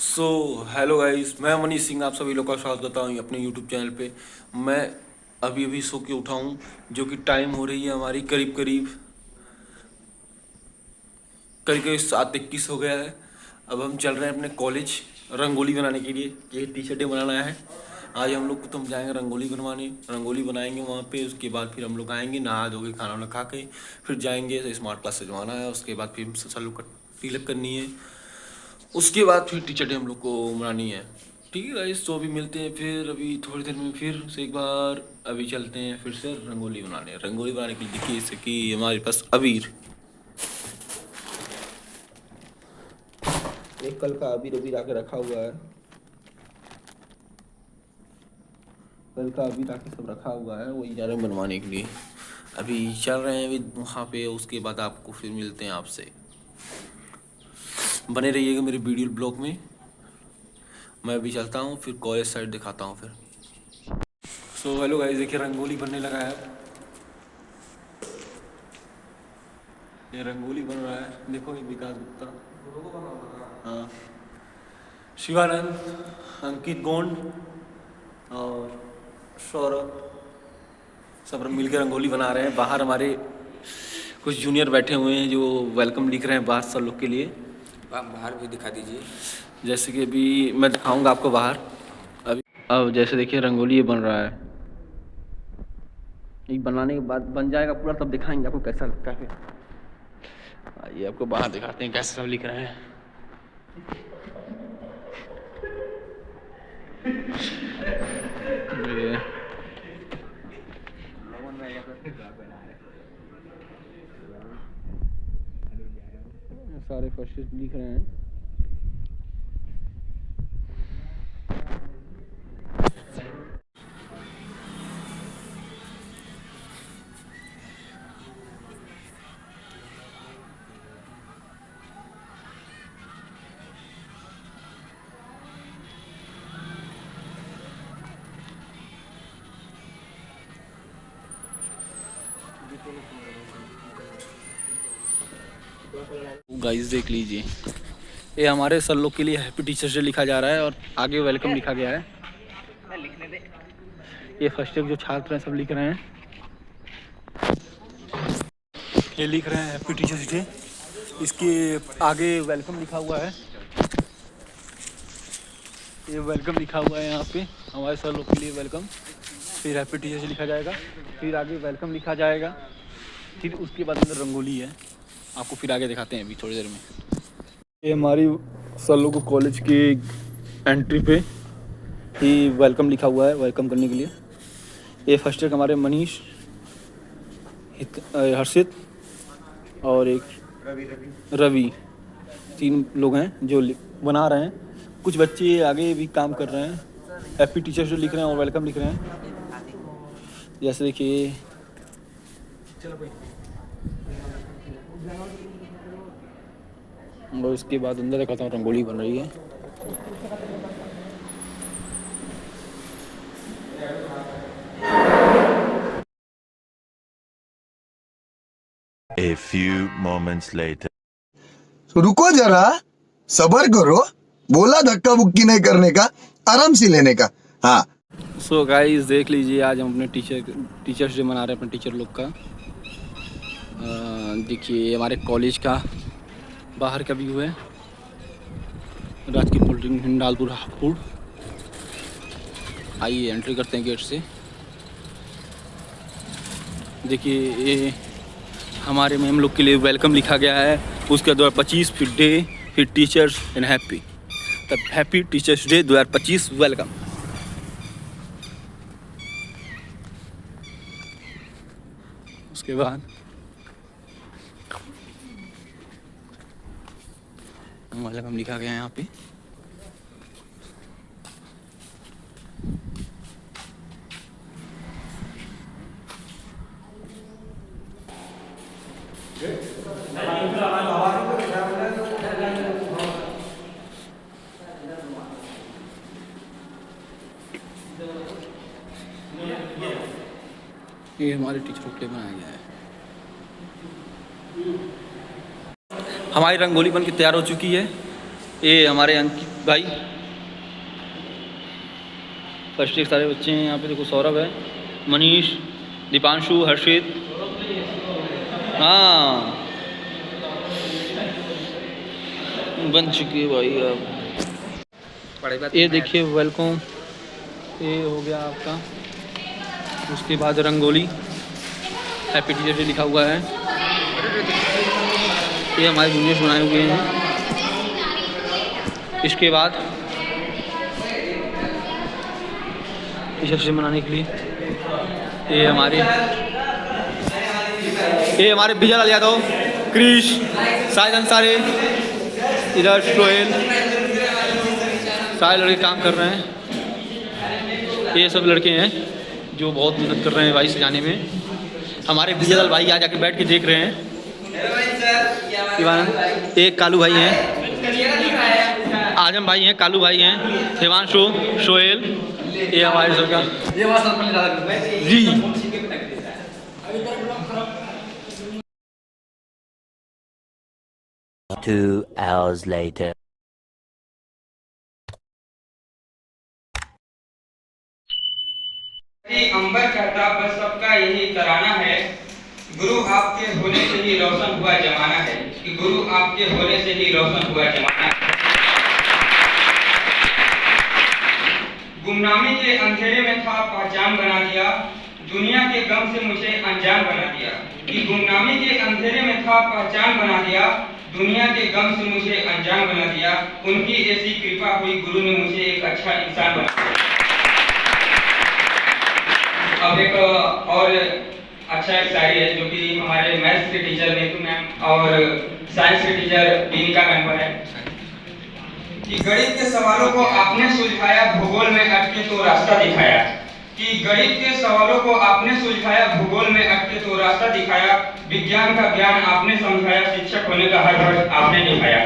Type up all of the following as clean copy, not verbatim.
So hello guys, मैं मनीष सिंह आप सभी लोग का स्वागत करता हूँ अपने यूट्यूब चैनल पे। मैं अभी अभी सो के उठा हूँ, जो कि टाइम हो रही है हमारी करीब करीब करीब करीब 7:21 हो गया है। अब हम चल रहे हैं अपने कॉलेज रंगोली बनाने के लिए। ये टी शर्टें बनाना है आज हम लोग को, तो हम जाएंगे रंगोली बनवाने। रंगोली बनाएंगे वहाँ पे, उसके बाद फिर हम लोग आएंगे नहा धो के, खाना वाना खा के फिर जाएंगे स्मार्ट क्लास सजवाना है। उसके बाद फिर सब लोग का तिलक करनी है। उसके बाद फिर टीचर डे हम लोग को मनानी है। ठीक है गाइस, तो अभी मिलते हैं फिर अभी थोड़ी देर में फिर से एक बार। अभी चलते हैं फिर से रंगोली बनाने। रंगोली बनाने के लिए देखिए जैसे कि हमारे पास अबीर, एक कल का अबीर अबीर आके रखा हुआ है। कल का अबीर आके सब रखा हुआ है, वही जा रहे हैं बनवाने के लिए। अभी चल रहे हैं अभी वहाँ पे। उसके बाद आपको फिर मिलते हैं आपसे। बने रहिएगा मेरे वीडियो ब्लॉग में। मैं अभी चलता हूँ, फिर कॉलेज साइड दिखाता हूँ फिर। सो हेलो गाइस, देखिए रंगोली बनने लगा है। ये रंगोली बन रहा है, देखो ये विकास गुप्ता, हाँ, शिवानंद, अंकित गोंड और सौरभ, सब मिलकर रंगोली बना रहे हैं। बाहर हमारे कुछ जूनियर बैठे हुए हैं जो वेलकम लिख रहे हैं बाहर सब लोग के लिए। आप बाहर भी दिखा दीजिए। जैसे कि अभी मैं दिखाऊंगा आपको बाहर। अभी अब जैसे देखिए रंगोली ये बन रहा है। ये बनाने के बाद बन जाएगा पूरा, तब दिखाएंगे आपको कैसा लगता है। ये आपको बाहर दिखाते हैं कैसे सब लिख रहे हैं। ये सारे फर्स्ट लिख रहे हैं। गाइस देख लीजिए, ये हमारे सर लोग के लिए हैप्पी टीचर्स डे लिखा जा रहा है और आगे वेलकम लिखा गया है। ये फर्स्ट ईयर जो छात्र हैं सब लिख रहे हैं, ये लिख रहे हैं हैप्पी टीचर्स डे। इसके आगे वेलकम लिखा हुआ है। ये वेलकम लिखा हुआ है यहाँ पे हमारे सर लोग के लिए वेलकम। फिर हैप्पी टीचर्स डे लिखा जाएगा, फिर आगे वेलकम लिखा जाएगा, फिर उसके बाद अंदर रंगोली है। आपको फिर आगे दिखाते हैं अभी थोड़ी देर में। ये हमारी सर लोग कॉलेज की एंट्री पे ही वेलकम लिखा हुआ है, वेलकम करने के लिए। ये फर्स्ट ईयर हमारे मनीष, हर्षित और एक रवि, 3 लोग हैं जो बना रहे हैं। कुछ बच्चे आगे भी काम कर रहे हैं, हैप्पी टीचर्स डे लिख रहे हैं और वेलकम लिख रहे हैं। जैसे देखिए और उसके बाद अंदर दिखाता हूँ रंगोली बन रही है। A few moments later. तो रुको जरा, सबर करो। बोला धक्का बुक्की नहीं करने का, आराम से लेने का। हाँ। सो गाइस देख लीजिए, आज हम अपने टीचर्स डे मना रहे हैं अपने टीचर लोग का। देखिए हमारे कॉलेज का बाहर का व्यू है, राजकीय पोल्ट्री हिंडालपुर हापुड़। आइए एंट्री करते हैं गेट से। देखिए ये हमारे मैम लोग के लिए वेलकम लिखा गया है। उसके 2025 फिर डे, फिर टीचर्स एंड हैप्पी, तब हैप्पी टीचर्स डे 2025 वेलकम। उसके बाद वेलकम लिखा गया है यहाँ पे। ये हमारे टीचरों के लिए बनाया गया है। हमारी रंगोली बन के तैयार हो चुकी है। ये हमारे अंकित भाई फर्स्ट ईयर सारे बच्चे हैं यहाँ पे। देखो सौरभ है, मनीष, दीपांशु, हर्षित। हाँ बन चुकी है भाई अब। ये देखिए वेलकम, ये हो गया आपका। उसके बाद रंगोली हैप्पी टीचर डे लिखा हुआ है। ये हमारे जूनियर्स बनाए हुए हैं। इसके बाद टीचर्स डे मनाने के लिए ये हमारे विजय लाल यादव, क्रिश, शाहिद अंसारी, इधर सोहेल, सारे लड़के काम कर रहे हैं। ये सब लड़के हैं जो बहुत मेहनत कर रहे हैं भाई सजाने में। हमारे विजय लाल भाई आज जाके बैठ के देख रहे हैं। एक कालू भाई हैं, आजम भाई हैं, कालू भाई हैं, हिमांशु, सोहेल, ये हमारे सबका जी। 2 hours later. अंबर कहता बस सबका यही तराना है, गुरु आपके होने से ही रोशन हुआ जमाना है, कि गुरु आपके होने से ही रोशन हुआ जमाना है। गुमनामी के अंधेरे में था पहचान बना दिया, दुनिया के गम से मुझे अनजान बना दिया। कि गुमनामी के अंधेरे में था पहचान बना दिया, दुनिया के गम से मुझे अनजान बना दिया। उनकी ऐसी कृपा हुई, गुरु ने मुझे एक अच्छा इंसान बना दिया। अब एक और अच्छा एक शायरी है जो कि हमारे मैथ्स के टीचर नीतू मैम और साइंस के टीचर बीनिका मैम पर है। कि गणित के सवालों को आपने सुलझाया, भूगोल में अटके तो रास्ता दिखाया। कि गणित के सवालों को आपने सुलझाया, भूगोल में अटके तो रास्ता दिखाया। विज्ञान का ज्ञान आपने समझाया, शिक्षक होने का हर फर्ज आपने निभाया।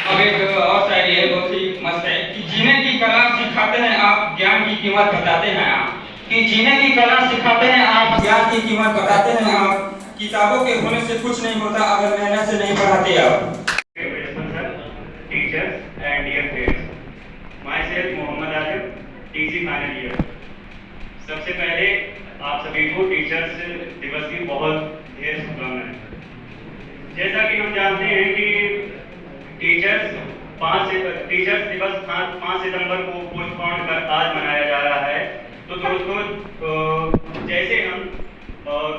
अब एक और शायरी है बहुत ही मस्त है। कि जीने की कला सिखाते हैं आप, ज्ञान की कीमत बताते हैं आप। कि जीने की कला सिखाते हैं आप, ज्ञान की कीमत बताते हैं आप। किताबों के होने से कुछ नहीं होता अगर मेहनत से नहीं पढ़ाते आप। Teachers and dear friends, myself Mohammad Asif, TC final year. सबसे पहले आप सभी को टीचर्स दिवस की बहुत ढेर शुभकामनाएं। जैसा कि हम जानते हैं कि टीचर्स दिवस 5 सितंबर को पोस्टपोन कर आज मनाया जा रहा है। तो दोस्तों जैसे हम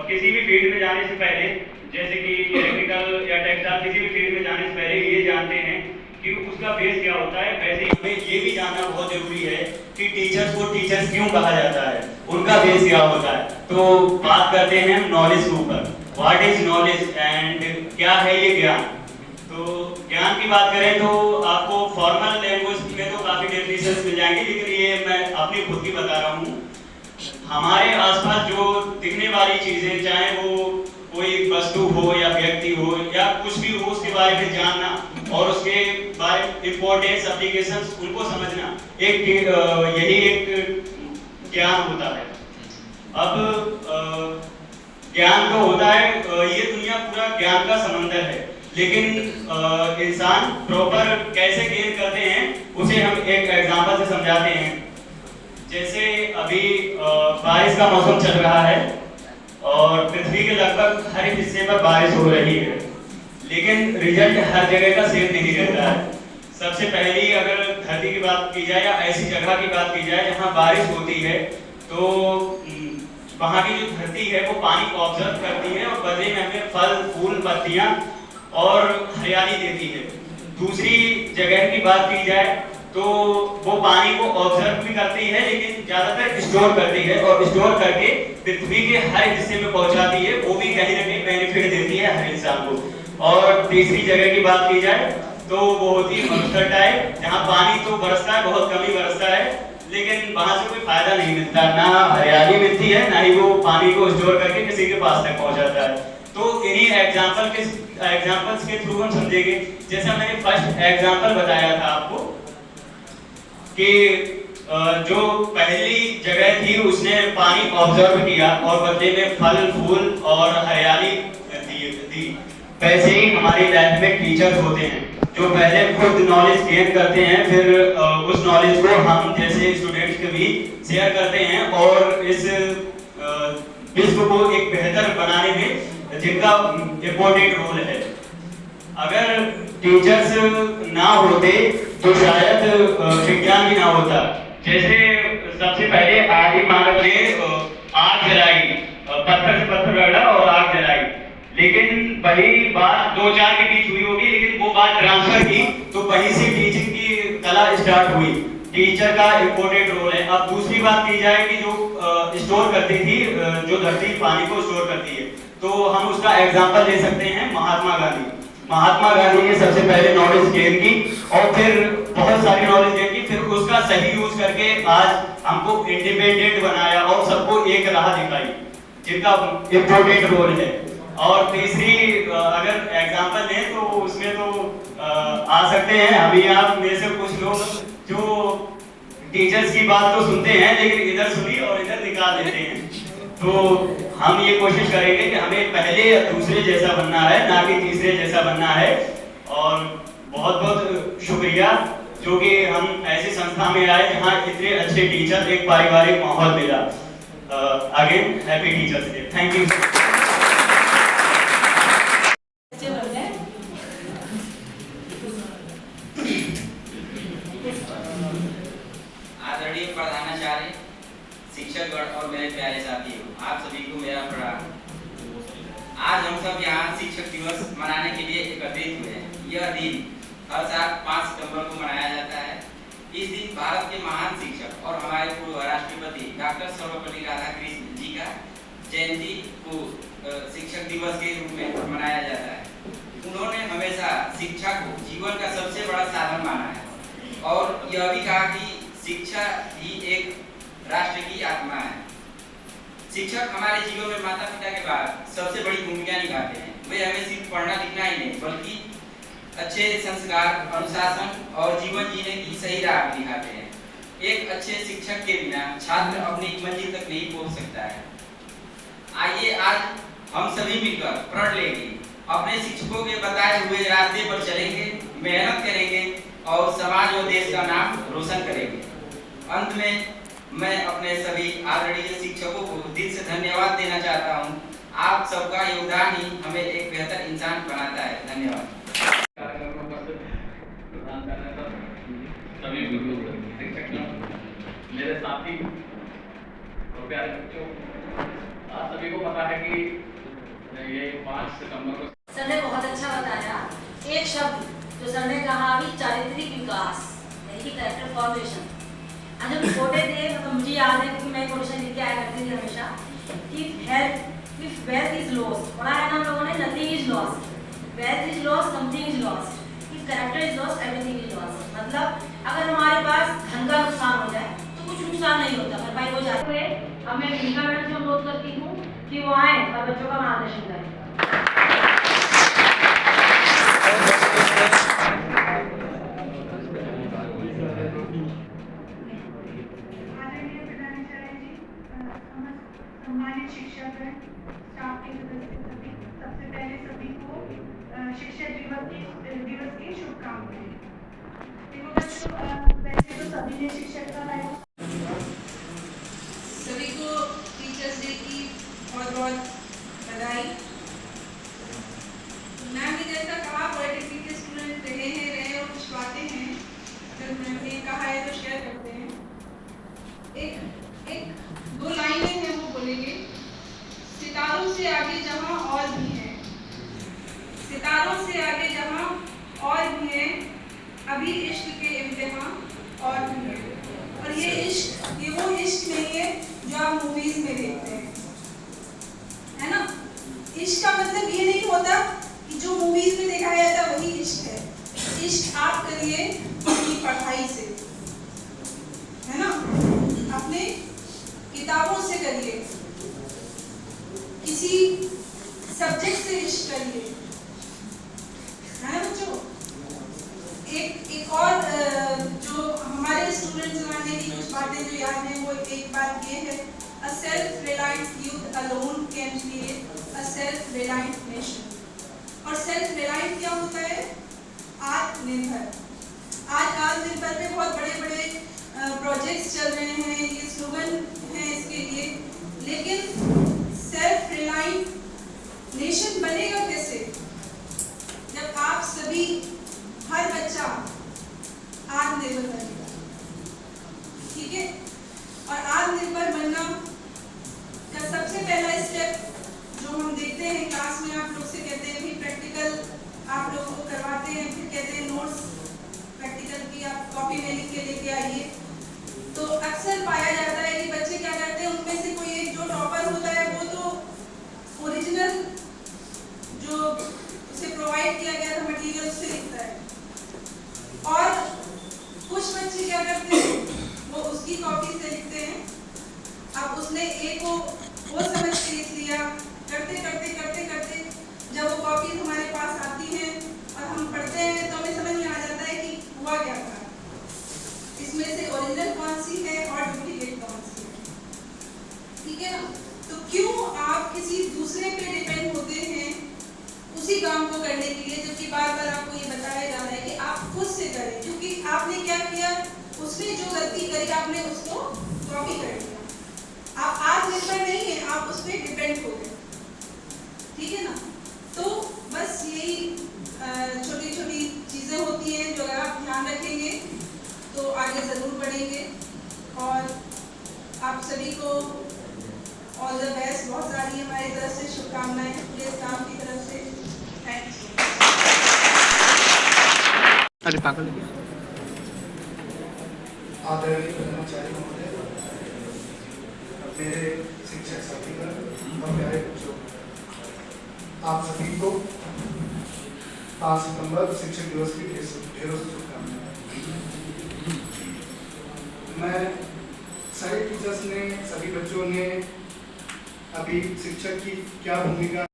किसी भी फील्ड में जाने से पहले, जैसे कि इलेक्ट्रिकल या टेक्सटाइल, किसी भी फील्ड में जाने से पहले ये जानते हैं कि उसका बेस क्या होता है, वैसे ही हमें ये भी जानना बहुत जरूरी है कि टीचर्स को टीचर्स क्यों कहा जाता है, उनका बेस क्या होता है। तो बात करते हैं नॉलेज के ऊपर। व्हाट इज नॉलेज एंड क्या है ये ज्ञान। तो ज्ञान की बात करें तो आपको फॉर्मल लैंग्वेज में तो काफी डेफिनेशंस मिल जाएंगे, लेकिन ये मैं अपनी खुद की बता रहा हूँ। हमारे आसपास जो दिखने वाली चीजें, चाहे वो कोई वस्तु हो या व्यक्ति हो या कुछ भी हो, उसके बारे में जानना और उसके बारे में इम्पोर्टेंस, एप्लीकेशंस, उनको समझना, यही एक ज्ञान होता है। अब ज्ञान जो होता है, ये दुनिया पूरा ज्ञान का समंदर है, लेकिन इंसान प्रॉपर कैसे गेन करते हैं उसे हम एक एग्जांपल से समझाते हैं। जैसे अभी बारिश का मौसम चल रहा है और पृथ्वी के लगभग हर एक हिस्से पर बारिश हो रही है, लेकिन रिजल्ट हर जगह का सेम नहीं रहता है। सबसे पहली अगर धरती की बात की जाए या ऐसी जगह की बात की जाए जहाँ बारिश होती है, तो वहाँ की जो धरती है वो पानी को ऑब्जर्व करती है और बदले में हमें फल, फूल, पत्तियाँ और हरियाली देती है। दूसरी जगह की बात की जाए तो वो पानी को ऑब्जर्व भी करती है, लेकिन ज्यादातर स्टोर करती है और स्टोर करके पृथ्वी के हर हिस्से में पहुंचाती है। वो भी कहीं ना कहीं बेनिफिट देती है हर इंसान को। और तीसरी जगह की बात की जाए तो वो होती है मरुस्थल टाइप, जहाँ पानी तो बरसता है, बहुत कम ही बरसता है, लेकिन वहां से कोई फायदा नहीं मिलता, ना हरियाली मिलती है, ना ही वो पानी को स्टोर करके किसी के पास तक पहुंचाता है। तो इन्हीं एग्जाम्पल्स के थ्रू हम समझेंगे। जैसा मैंने फर्स्ट एग्जाम्पल बताया था आपको कि जो पहली जगह थी उसने पानी ऑब्जर्व किया और बदले में फल, फूल और हरियाली दी। वैसे ही हमारी लाइफ में टीचर्स होते हैं जो पहले खुद नॉलेज गेन करते हैं, फिर उस नॉलेज को हम जैसे स्टूडेंट्स के भी शेयर करते हैं और इस विश्व को एक बेहतर बनाने में जिनका इम्पोर्टेंट रोल है। अगर टीचर्स ना होते तो शायद विज्ञान भी ना होता। जैसे सबसे पहले आदि मानव ने आग जलाई, पत्थर से पत्थर रगड़ा और आग जलाई, लेकिन वही बात 2-4 के बीच हुई होगी, लेकिन वो बात ट्रांसफर की तो वहीं से टीचिंग की कला स्टार्ट हुई। टीचर का इम्पोर्टेंट रोल है। अब दूसरी बात की जाए कि जो स्टोर करती थी, जो धरती पानी को स्टोर करती है, तो हम उसका एग्जांपल ले सकते हैं महात्मा गांधी। महात्मा गांधी ने सबसे पहले नॉलेज गेन की और फिर बहुत सारी नॉलेज गेन की, फिर उसका सही यूज करके आज हमको इंडिपेंडेंट बनाया और सबको एक राह दिखाई, जिनका इम्पोर्टेंट रोल है। और तीसरी अगर एग्जांपल लें तो उसमें तो आ सकते हैं अभी आप में से कुछ लोग जो टीचर्स की बात तो सुनते हैं लेकिन इधर सुनी और इधर निकाल देते हैं। तो हम ये कोशिश करेंगे कि हमें पहले या दूसरे जैसा बनना है, ना कि तीसरे जैसा बनना है। और बहुत बहुत शुक्रिया जो कि हम ऐसी संस्था में आए जहाँ इतने अच्छे टीचर, एक पारिवारिक माहौल मिला। Again happy teachers day. Thank you. आदरणीय प्रधानाचार्य, शिक्षकगण और मेरे प्यारे साथियों, आप सभी को मेरा प्रणाम। आज हम सब यहाँ शिक्षक दिवस मनाने के लिए एकत्रित हुए हैं। यह दिन हर साल 5 सितंबर को मनाया जाता है। इस दिन भारत के महान शिक्षक और हमारे पूर्व राष्ट्रपति डॉक्टर सर्वपल्ली राधाकृष्णन जी का जयंती को शिक्षक दिवस के रूप में मनाया जाता है। उन्होंने हमेशा शिक्षा को जीवन का सबसे बड़ा साधन माना है और यह भी कहा कि शिक्षा ही एक राष्ट्र की आत्मा है। शिक्षक हमारे जीवन में माता पिता के बाद सबसे बड़ी भूमिका निभाते हैं। वे हमें सिर्फ पढ़ना लिखना ही नहीं बल्कि अच्छे संस्कार, अनुशासन और जीवन जीने की सही राह दिखाते हैं। एक अच्छे शिक्षक के बिना छात्र अपनी मंजिल तक नहीं पहुंच सकता है। आइए आज हम सभी मिलकर प्रण लेंगे, अपने शिक्षकों के बताए हुए रास्ते पर चलेंगे, मेहनत करेंगे और समाज और देश का नाम रोशन करेंगे। अंत में मैं अपने सभी आदरणीय शिक्षकों को दिल से धन्यवाद देना चाहता हूं। आप सबका योगदान ही हमें एक बेहतर इंसान बनाता है। धन्यवाद। सभी मेरे साथी और प्यारे बच्चों, आप सभी को पता है कि ये 5 सितंबर को सर ने बहुत अच्छा बताया। एक शब्द जो सर ने कहा अभी, चारित्रिक विकास यानी कि कैरेक्टर फॉर्मेशन। आज हम छोटे थे तो मुझे याद है कि मैं क्वेश्चन लिख के आया करती थी हमेशा कि इफ वेल्थ इज लॉस्ट, पढ़ा है ना हम लोगों ने, nothing is lost, wealth is lost, something is lost, if character is lost, everything is lost. मतलब अगर हमारे पास धन का नुकसान हो जाए तो कुछ नुकसान नहीं होता, भरपाई हो जाती है। अब मैं विनिका मैडम से अनुरोध करती हूँ कि वो आए और बच्चों का मार्गदर्शन करें। सम्मानित शिक्षकगण, स्टाफ के सदस्य सभी, सबसे पहले सभी को शिक्षक दिवस की शुभकामनाएं। देखो बच्चों, वैसे तो सभी ने शिक्षक का सभी को टीचर्स डे की बहुत बहुत बधाई। मैम ने जैसा कहा, पॉलिटेक्निक के स्टूडेंट रहे और कुछ बातें हैं अगर मैम ने कहा है तो शेयर करते हैं। एक 2 लाइनें हैं वो बोलेंगे। सितारों से आगे जहां और भी है, सितारों से आगे जहां और भी है, अभी इश्क के इम्तिहान और भी है। और ये इश्क, ये वो इश्क नहीं है जो आप मूवीज में देखते हैं, है ना। इश्क का मतलब ये नहीं होता कि जो मूवीज में दिखाया जाता है वही इश्क है। इश्क आप करिए अपनी पढ़ाई से, है ना, अपने किताबों से करिए, किसी सब्जेक्ट से इश्क करिए, है ना बच्चों। एक और जो हमारे स्टूडेंट जमाने की कुछ बातें जो याद हैं, वो एक बात ये है, a self reliant youth alone can create a self reliant nation। और सेल्फ रिलायंट क्या होता है? आत्मनिर्भर। आज आत्मनिर्भर में बहुत बड़े बड़े प्रोजेक्ट्स चल रहे हैं, ये स्लोगन है इसके लिए, लेकिन सेल्फ रिलायंट नेशन बनेगा कैसे? जब आप सभी, हर बच्चा आत्मनिर्भर बनेगा, ठीक है? और आत्मनिर्भर बनना का सबसे पहला स्टेप जो हम देखते हैं क्लास में, आप लोग से कहते हैं भी प्रैक्टिकल आप लोगों को करवाते हैं, फिर कहते हैं नोट्स प्रैक्टिकल की आप कॉपी में लिख के लेके आइए। तो अक्सर पाया जाता है कि बच्चे क्या करते हैं, उनमें से कोई एक जो टॉपर होता है वो तो ओरिजिनल जो उसे प्रोवाइड किया गया था मटेरियल उससे लिखता है, और कुछ बच्चे क्या करते हैं वो उसकी कॉपी से लिखते हैं। अब उसने ए को वो समझ के लिख लिया, करते करते करते करते जब वो कॉपी हमारे पास आती है और हम पढ़ते हैं तो हमें समझ में आ जाता है कि हुआ क्या था, इसमें से ओरिजिनल कौन सी है और डुप्लीकेट कौन सी है, ठीक है ना? तो क्यों आप किसी दूसरे पे डिपेंड होते हैं उसी काम को करने के लिए, जबकि बार बार आपको ये बताया जा रहा है कि आप खुद से करें, क्योंकि आपने क्या किया, उसने जो गलती करी आपने उसको कॉपी कर दिया। आप आत्मनिर्भर नहीं है, आप उस पर डिपेंड हो गए, ठीक है ना? तो बस यही छोटी छोटी चीज़ें होती हैं जो अगर आप ध्यान रखेंगे तो आगे ज़रूर बढ़ेंगे। और आप सभी को ऑल द बेस्ट, बहुत सारी हमारी तरफ से शुभकामनाएं पूरे स्टाफ की तरफ से। Thank you. अरे पागल आदरणीय कर्मचारी महोदय, मेरे शिक्षक साथीगण और प्यारे बच्चों, आप सभी को 5 सितंबर शिक्षक दिवस की ढेरों से शुभकामनाएं। मैं सारे टीचर्स ने, सभी बच्चों ने अभी शिक्षक की क्या भूमिका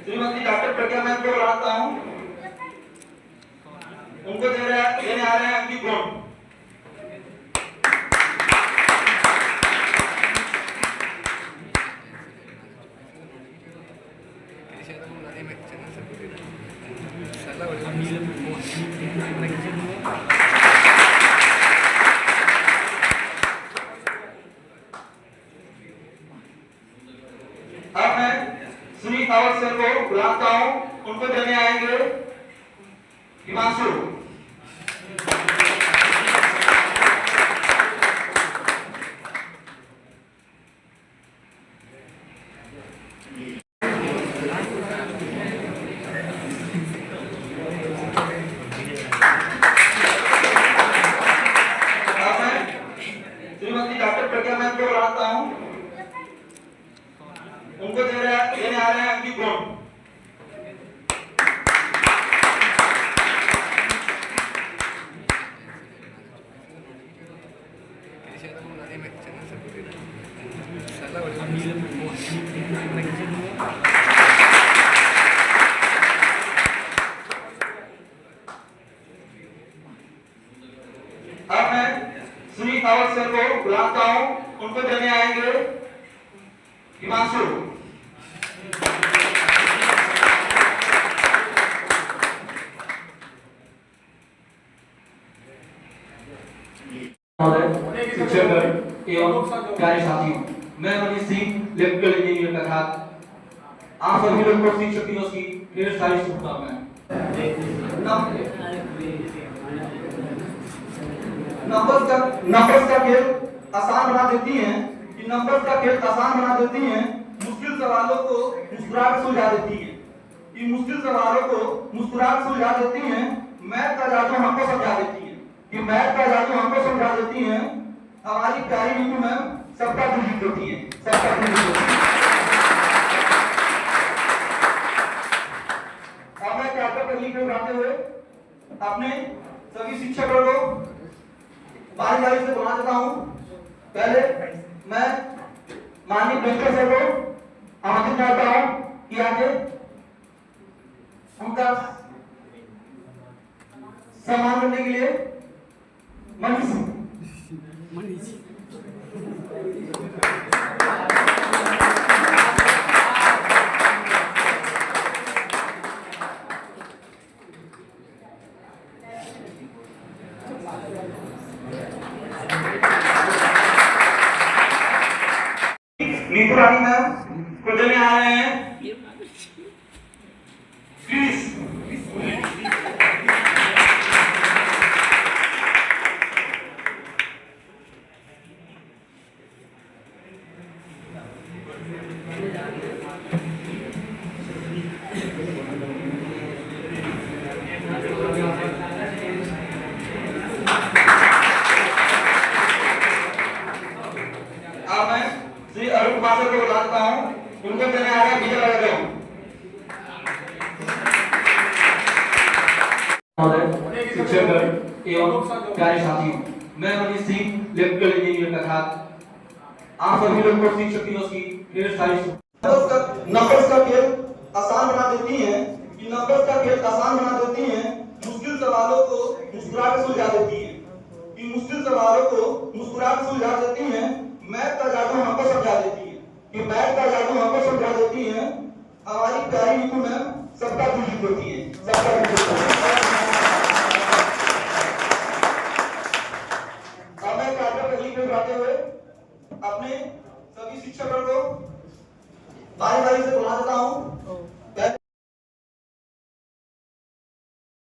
श्रीमती डॉक्टर प्रज्ञा मैम को बुलाता हूँ, उनको देने आ रहे हैं अंकित गुण। अब मैं सुनील रावत सर को बुलाता हूँ, उनको देने आएंगे हिमांशु। श्रीमती डॉक्टर प्रज्ञा मैम को बुलाता हूँ, उनको देने आ रहे हैं अंकित गुण। अब मैं सुनील रावत सर को बुलाता हूँ, उनको देने आएंगे हिमांशु। शिक्षक एवं प्यारे साथियों, मैं मनीष सिंह, इलेक्ट्रिकल इंजीनियर का छात्र, आप सभी लोग को शिक्षक दिवस की ढेर सारी शुभकामनाएं। नंबर्स का खेल आसान बना देती हैं, कि नंबर्स का खेल आसान बना देती हैं, मुश्किल सवालों को मुस्कुराहट सुलझा देती हैं, कि मुश्किल सवालों को मुस्कुराहट सुलझा देती हैं, मैथ का जादू हमको समझा देती हैं, कि मैथ का जादू हमको समझा देती हैं। हमारी प्यारी नीतू मैम सबका दिल जीत होती है, सबका दिल जीत होती है। अब मैं चैप्टर पर लिख उठाते हुए अपने सभी शिक्षकों को बारी बारी से बुला देता हूँ। पहले मैं माननीय प्रिंसिपल सर को आमंत्रित करता हूँ कि आगे उनका सम्मान करने के लिए मंच नीतू रानी मैम को देने आ रहे हैं प्लीज। अब मैं श्री अरुण पासर को बुलाता हूँ, उनको देने आ रहा है विजय लगा दो। शिक्षक एवं प्यारे साथियों, मैं मनीष सिंह इलेक्ट्रिकल इंजीनियर का छात्र आप सभी लोगों को शिक्षक दिवस की ढेर सारी नंबर्स का खेल आसान बना देती हैं कि नंबर्स का खेल आसान बना देती हैं, मुश्किल सवालों को मुस्कुरा कर सुलझा देती हैं कि मुश्किल सवालों को मुस्कुरा कर सुलझा देती हैं। मैथ का जादू हमको समझा देती है कि मैथ का जादू हमको समझा देती है। हमारी प्यारी नीतू मैम सबका दिल जीत होती है, सबका दिल जीत होती है। अब मैं कार्यक्रम को लीड करते हुए अपने सभी शिक्षकों को बारी बारी से बुला देता हूँ।